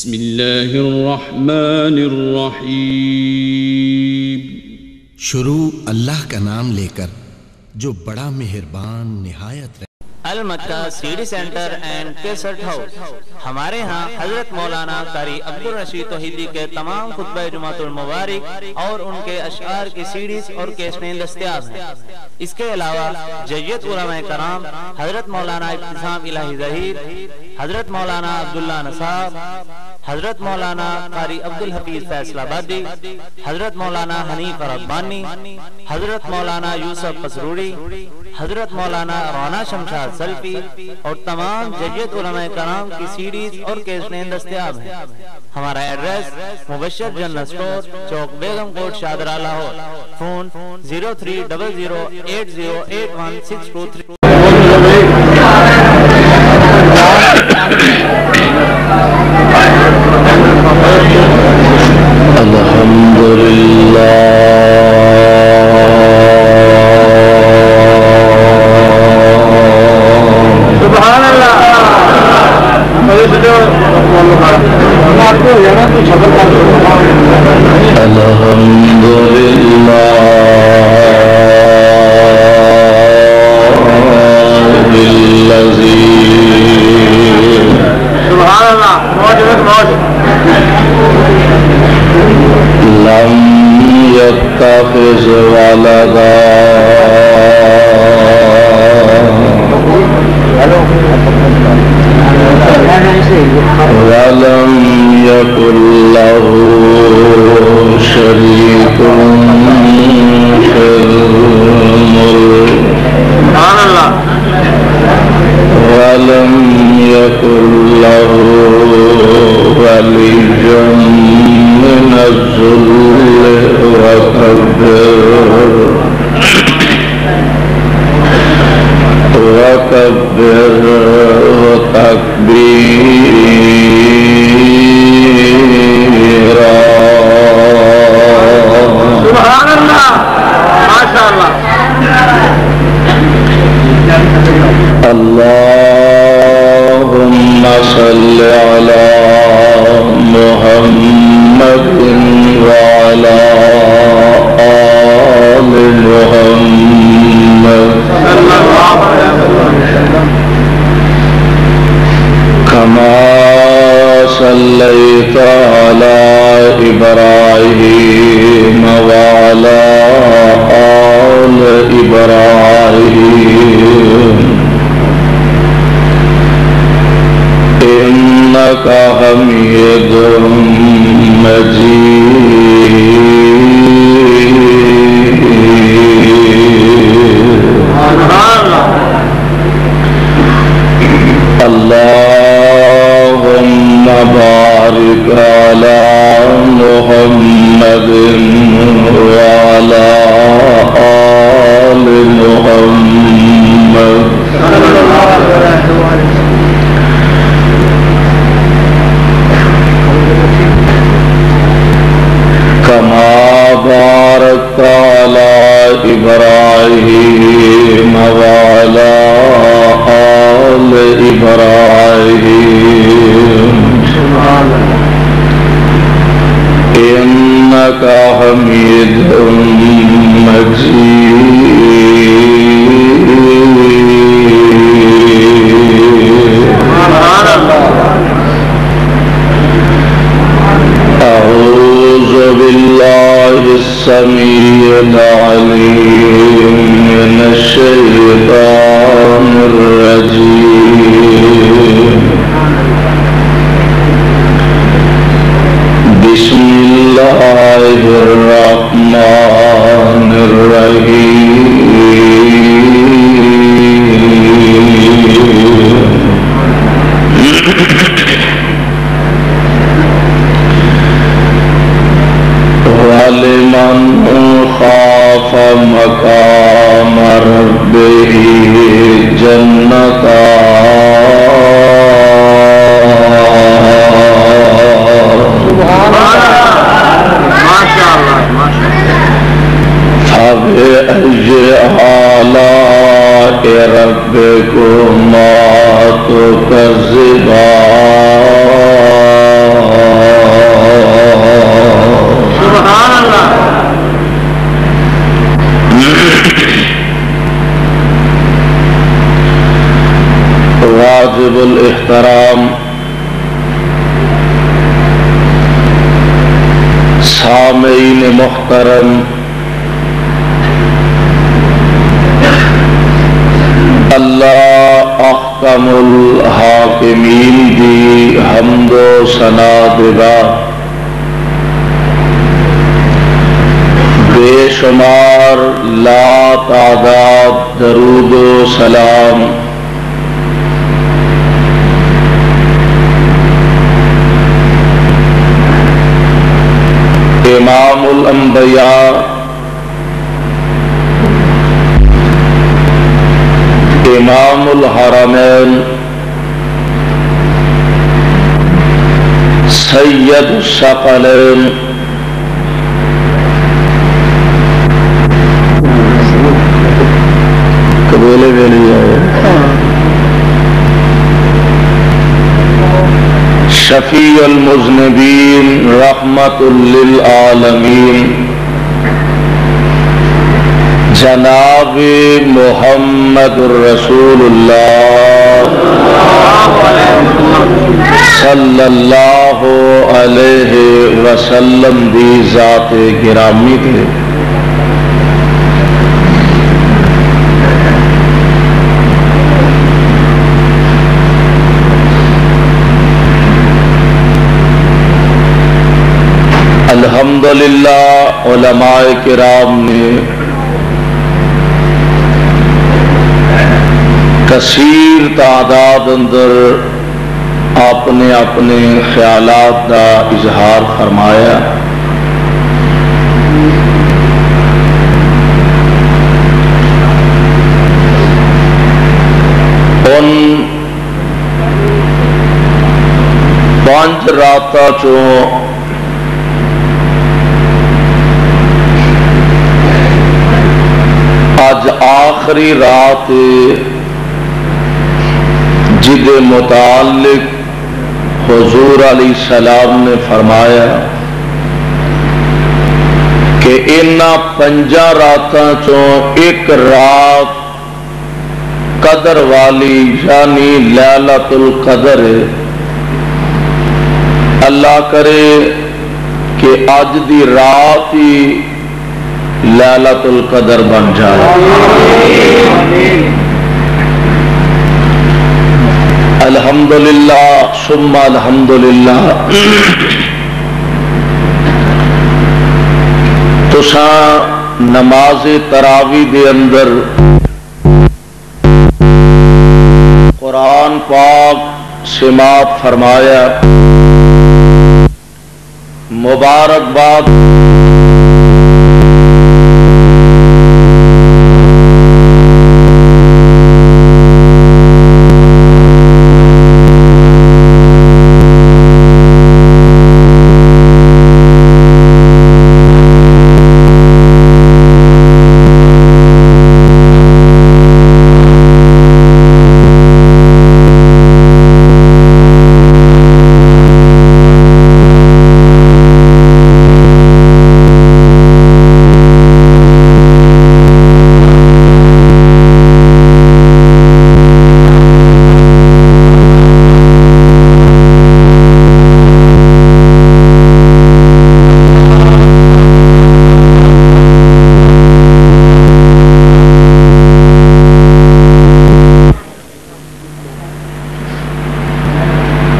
بسم اللہ الرحمن الرحیم۔ شروع اللہ کا نام لے کر جو بڑا مہربان نہایت رحم۔ Al Makkah CD centre and cassette house, ہمارے ہاں حضرت مولانا قاری عبدالرشید توحیدی کے تمام خطبہ جمعۃ المبارک اور ان کے اشعار کی سیڈیز اور کیسٹیں دستیاب ہیں۔ اس کے علاوہ جیت علماء کرام حضرت مولانا ابتسام الہی ظہیر، حضرت مولانا عبداللہ نصاب، حضرت مولانا قاری عبدالحفیظ فیصل آبادی، حضرت مولانا حنیف ربانی، حضرت مولانا یوسف پسروری، حضرت مولانا رانا شمشاد سلفی اور تمام جیت علماء کرام کی سیڈیز اور کیسٹیں دستیاب ہیں۔ ہمارا ایڈریس مبشر جنرل سٹور، چوک بیگم کوٹ شادرہ لاہور۔ فون 0300808162 الحمدللہ سبحان اللہ۔ الحمدللہ سبحان اللہ۔ لم يتخذ ولدا ولم يكن له شريك في الملك ولم يكن له ولي من الذل وكبر تكبيرا۔ سبحان اللہ، ما شاء اللہ۔ اللهم صل على محمد وعلى آل محمد كما صليت على إبراهيم وعلى آل إبراهيم إنك حميد مجيد۔ اللهم بارك على محمد وعلى آل محمد كما باركت على إبراهيم وعلى آل إبراهيم إنك حميد مجيد۔ أعوذ بالله السميع العليم من الشيطان الرجيم۔ بسم الله الرحمن الرحيم۔ وَلِمَنْ خَافَ مَقَامَ رَبِّهِ جَنَّتَانِ فَبِأَيِّ آلَاءِ رَبِّكُمَا تُكَذِّبَانِ سامعین محترم، اللہ احکم الحاکمین دی حمد و ثنا دے بے شمار لا تعداد درود و سلام امام الانبیاء امام الحرمین سید الثقلین قبیلے ویلی ہے شفیع المذنبین رحمت للعالمین جناب محمد رسول اللہ صلی اللہ علیہ وسلم دی ذات گرامی تھے الحمدللہ علماء کرام نے کثیر تعداد اندر اپنے اپنے خیالات کا اظہار فرمایا۔ ان 5 راتاں چوں آج آخری رات جد متعلق حضور علیہ السلام نے فرمایا کہ انہاں 5 راتاں چوں ایک رات قدر والی یعنی لیلۃ القدر ہے۔ اللہ کرے کہ آج دی رات ہی لیلۃ القدر بن جائے۔ الحمدللہ ثم الحمدللہ۔ تساں نماز تراویح دے اندر قرآن پاک سماعت فرمایا، مبارکباد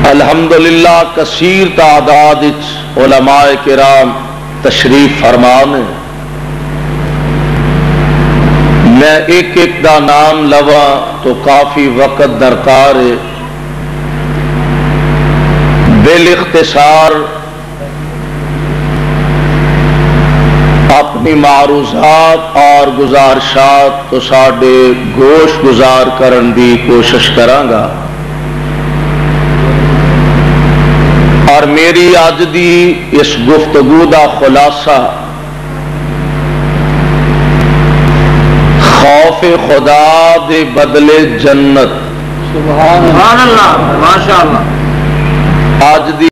الحمدللہ کثیر تعداد علماء کرام تشریف فرمان ہے۔ میں ایک ایک دا نام لوا تو کافی وقت درکار ہے۔ بالاختصار اپنی معروضات اور گزارشات تو ساڈے گوش گزار کرن دی کوشش کراں گا، اور میری آج دی اس گفتگو دا خلاصہ خوف خدا دے بدلے جنت۔ سبحان اللہ، ماشاءاللہ۔ آج دی